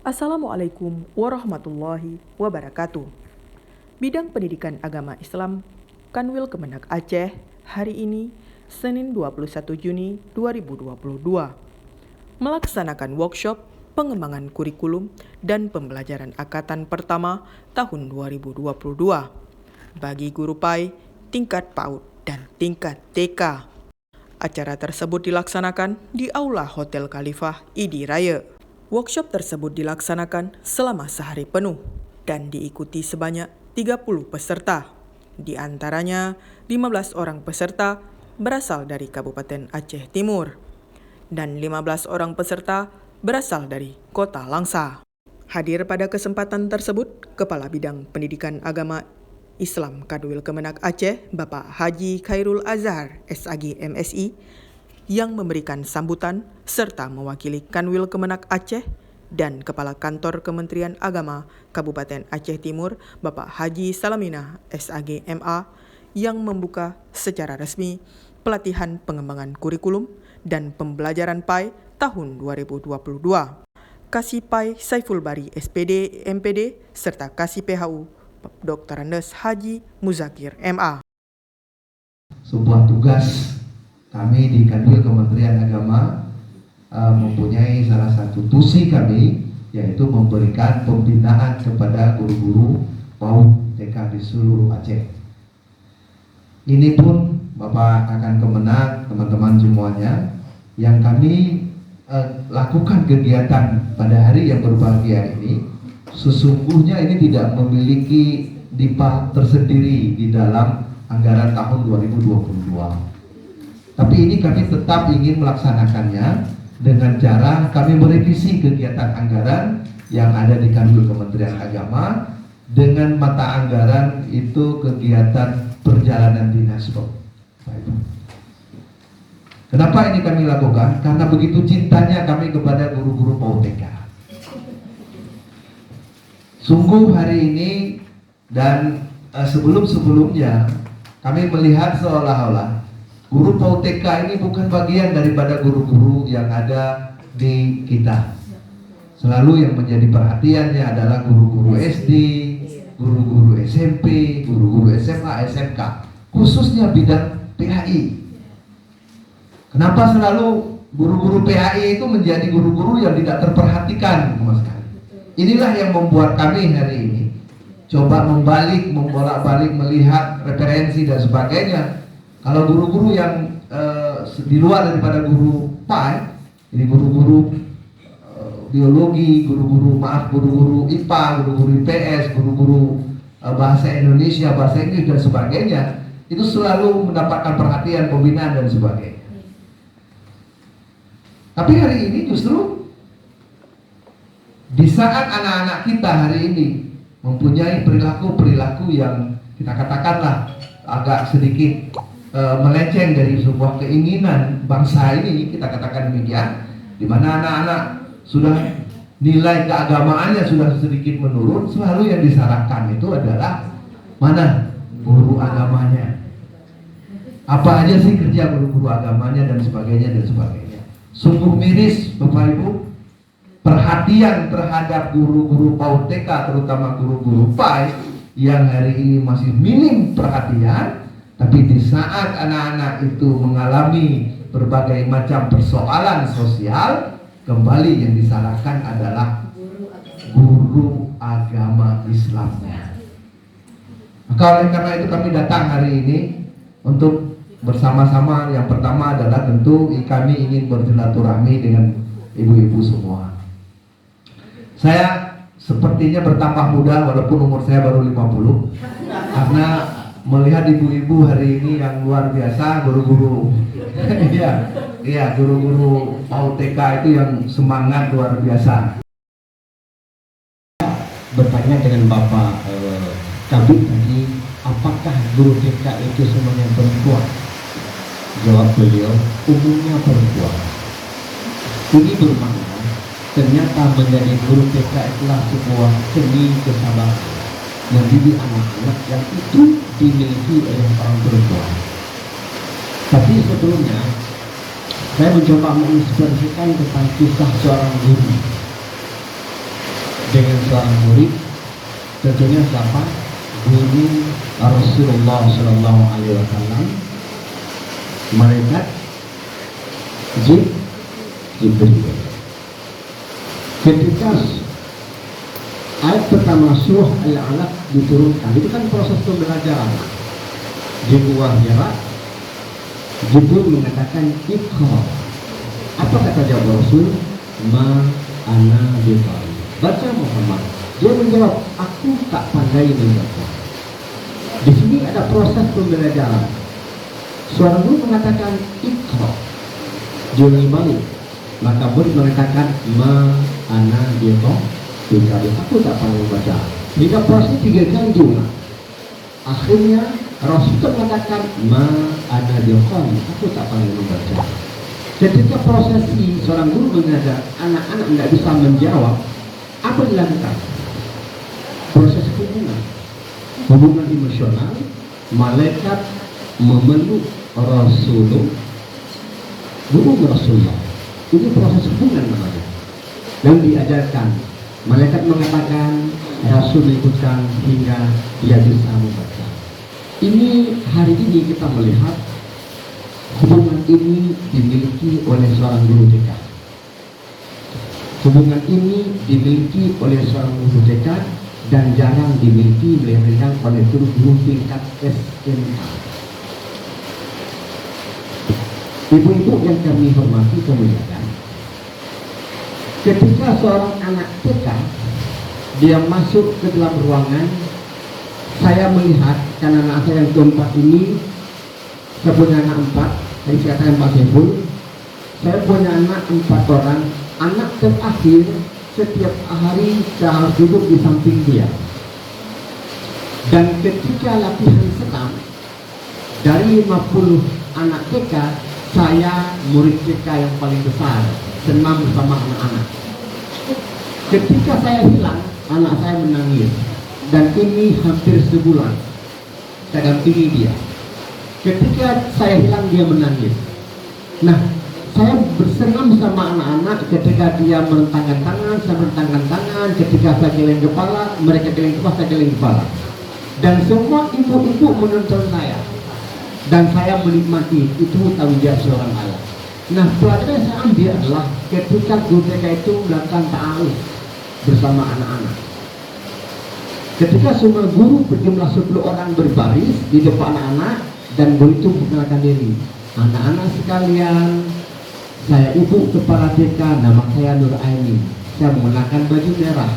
Assalamualaikum warahmatullahi wabarakatuh. Bidang Pendidikan Agama Islam Kanwil Kemenak Aceh hari ini, Senin 21 Juni 2022, melaksanakan workshop pengembangan kurikulum dan pembelajaran angkatan pertama tahun 2022 bagi guru PAI tingkat PAUD dan tingkat TK. Acara tersebut dilaksanakan di Aula Hotel Khalifah Idi Raya. Workshop tersebut dilaksanakan selama sehari penuh dan diikuti sebanyak 30 peserta. Di antaranya 15 orang peserta berasal dari Kabupaten Aceh Timur dan 15 orang peserta berasal dari Kota Langsa. Hadir pada kesempatan tersebut Kepala Bidang Pendidikan Agama Islam Kanwil Kemenak Aceh, Bapak Haji Khairul Azhar, SAG MSI, yang memberikan sambutan serta mewakili Kanwil Kemenak Aceh dan Kepala Kantor Kementerian Agama Kabupaten Aceh Timur, Bapak Haji Salamina, SAG MA, yang membuka secara resmi pelatihan pengembangan kurikulum dan pembelajaran PAI tahun 2022. Kasih PAI Saiful Bari SPD MPD serta Kasih PHU Dr. Andes Haji Muzakir MA. Sebuah tugas kami di Kanwil Kementerian Agama mempunyai salah satu tusi kami, yaitu memberikan pembinaan kepada guru-guru PAUD TK di seluruh Aceh. Ini pun Bapak akan Kemenak, teman-teman semuanya, yang kami lakukan kegiatan pada hari yang berbahagia ini, sesungguhnya ini tidak memiliki DIPA tersendiri di dalam anggaran tahun 2022. Tapi ini kami tetap ingin melaksanakannya dengan cara kami merevisi kegiatan anggaran yang ada di Kanwil Kementerian Agama dengan mata anggaran itu kegiatan perjalanan dinas. Kenapa ini kami lakukan? Karena begitu cintanya kami kepada guru-guru PAUD TK. Sungguh hari ini dan sebelum-sebelumnya kami melihat seolah-olah guru PAUD TK ini bukan bagian daripada guru-guru yang ada di kita. Selalu yang menjadi perhatiannya adalah guru-guru SD, guru-guru SMP, guru-guru SMA, SMK, khususnya bidang PHI. Kenapa selalu guru-guru PHI itu menjadi guru-guru yang tidak terperhatikan, Mas sekali? Inilah yang membuat kami hari ini coba membolak-balik melihat referensi dan sebagainya. Kalau guru-guru yang di luar daripada guru PAI, ini guru-guru biologi, guru-guru IPA, guru-guru IPS, guru-guru bahasa Indonesia, bahasa Inggris dan sebagainya, itu selalu mendapatkan perhatian, pembinaan dan sebagainya. Tapi hari ini justru di saat anak-anak kita hari ini mempunyai perilaku-perilaku yang kita katakanlah agak sedikit melenceng dari sebuah keinginan bangsa ini, kita katakan demikian, di mana anak-anak sudah nilai keagamaannya sudah sedikit menurun, selalu yang disalahkan itu adalah mana guru agamanya, apa aja sih kerja guru-guru agamanya dan sebagainya dan sebagainya. Sungguh miris Bapak Ibu, perhatian terhadap guru-guru PAUD TK, terutama guru-guru PAI yang hari ini masih minim perhatian. Tapi di saat anak-anak itu mengalami berbagai macam persoalan sosial, kembali yang disalahkan adalah guru agama Islamnya. Maka oleh karena itu kami datang hari ini untuk bersama-sama. Yang pertama adalah tentu kami ingin bersilaturahmi dengan ibu-ibu semua. Saya sepertinya bertambah muda walaupun umur saya baru 50, karena melihat ibu-ibu hari ini yang luar biasa, guru-guru iya guru-guru PAUD TK itu yang semangat luar biasa. Bertanya dengan Bapak Kabit tadi, apakah guru TK itu semuanya perempuan? Jawab beliau, umumnya perempuan. Ini bermakna ternyata menjadi guru TK itulah sebuah seni kesabaran yang didik anak-anak yang itu dimiliki oleh orang perempuan. Tapi sebelumnya saya mencoba menginspirasikan tentang kisah seorang guru dengan seorang murid, tentunya siapa? Guru Rasulullah Shallallahu Alaihi Wasallam, malaikat Jibril. Ketika ayat pertama surah Al-Alaq diturunkan, itu kan proses pembelajaran di Gua Hira. Jibril mengatakan Iqra. Apa kata jawab Rasul? Ma ana biqari. Baca Muhammad. Dia menjawab, aku tak pandai membaca. Di sini ada proses pembelajaran. Seorang guru mengatakan Iqra. Dia balik. Maka murid mengatakan ma ana biqari. Aku tak pandai membaca. Hingga proses 3 kali diulang. Akhirnya Rasul mengatakan ma ana biqari. Aku tak pandai membaca. Ketika prosesi seorang guru mengajar anak-anak tidak bisa menjawab, apa dilakukan? Proses hubungan emosional, malaikat memeluk Rasulullah, Rasulullah. Ini proses hubungan namanya. Dan diajarkan, malaikat mengatakan Rasul ikutkan hingga dia bisa membaca. Ini hari ini kita melihat hubungan ini dimiliki oleh seorang guru TK. Hubungan ini dimiliki oleh seorang guru TK dan jarang dimiliki oleh guru tingkat SMA. Ibu-ibu yang kami hormati kemuliaan, ketika seorang anak TK dia masuk ke dalam ruangan, saya melihat karena anak saya yang keempat ini, saya punya anak 4. Tadi saya katakan Pak Saiful, saya punya anak 4 orang. Anak terakhir setiap hari saya harus duduk di samping dia. Dan ketika latihan senam, dari 50 anak TK, saya murid TK yang paling besar, senam bersama anak-anak. Ketika saya hilang, anak saya menangis. Dan ini hampir sebulan saya dampingi dia. Ketika saya hilang, dia menangis. Nah, saya bersenam sama anak-anak. Ketika dia merentangkan tangan, saya merentangkan tangan. Ketika saya geleng kepala, mereka geleng kepala, saya geleng kepala. Dan semua ibu-ibu menonton saya. Dan saya menikmati. Itu tanggung jawab seorang ayah. Nah, pelajaran yang saya ambil adalah ketika guru TK itu melakukan ta'aruf bersama anak-anak. Ketika semua guru berjumlah 10 orang berbaris di depan anak-anak, dan guru itu memperkenalkan diri. Anak-anak sekalian, saya ibu kepala TK, nama saya Nur Aini. Saya menggunakan baju merah.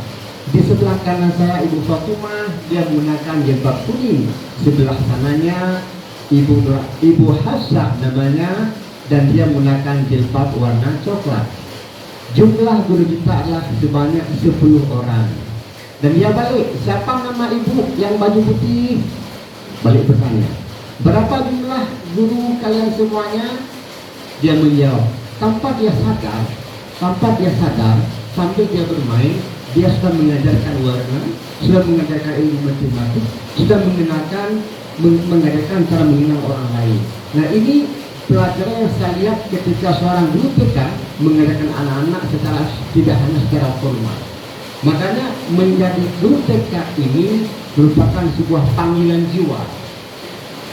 Di sebelah kanan saya Ibu Fatimah, dia menggunakan jilbab kuning. Sebelah kanannya Ibu Hafsah namanya, dan dia menggunakan jilbab warna coklat. Jumlah guru kita adalah sebanyak 10 orang. Dan dia balik, siapa nama ibu yang baju putih? Balik bertanya, berapa jumlah guru kalian semuanya? Dia menjawab, tanpa dia sadar, sambil dia bermain, dia sudah mengajarkan warna, sudah mengajarkan ilmu matematik, sudah mengajarkan cara mengenal orang lain. Nah, ini pelajaran yang saya lihat ketika seorang guru TK mengajarkan anak-anak secara tidak hanya secara formal. Makanya menjadi guru TK ini merupakan sebuah panggilan jiwa.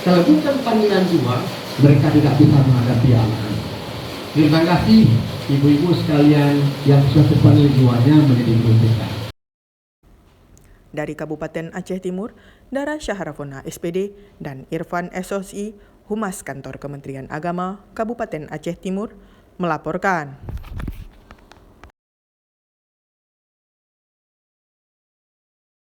Kalau bukan panggilan jiwa, mereka tidak bisa menghadapi anak-anak. Terima kasih ibu-ibu sekalian yang sudah terpanggil jiwanya menjadi guru TK. Dari Kabupaten Aceh Timur, Dara Syahrafona SPD dan Irfan SOSI, Humas Kantor Kementerian Agama Kabupaten Aceh Timur, melaporkan.